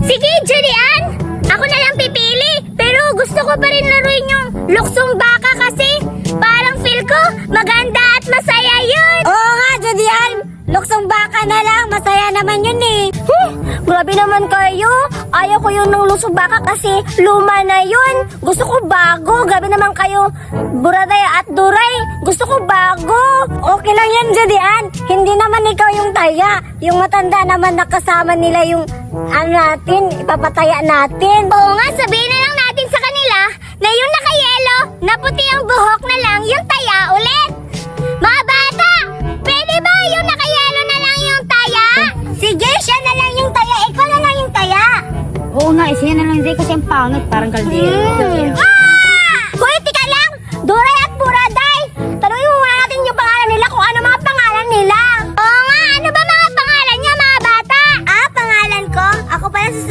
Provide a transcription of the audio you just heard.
Sige, Julian! Ako na lang pipili. Pero gusto ko pa rin laruin yung luksong baka kasi parang feel ko maganda at masaya yun. Oo nga, Julian. Luksong baka na lang. Masaya naman yun eh. Grabe naman kayo. Ayaw ko yung luksong baka kasi luma na yun. Gusto ko bago. Grabe naman kayo. Buraday at duray. Gusto ko bago. Okay lang yan, Julian. Hindi naman ikaw yung taya. Yung matanda naman nakasama nila yung natin, ipapataya natin. Oo nga, sabihin na lang natin sa kanila na yung naka-yellow, na puti ang buhok na lang yung taya ulit. Mga bata, pwede ba yung naka-yellow na lang yung taya? Sige, siya na lang yung taya. Ikaw na lang yung taya. Oo nga, siya na lang din kasi ang pangit, parang kaldero. Ah!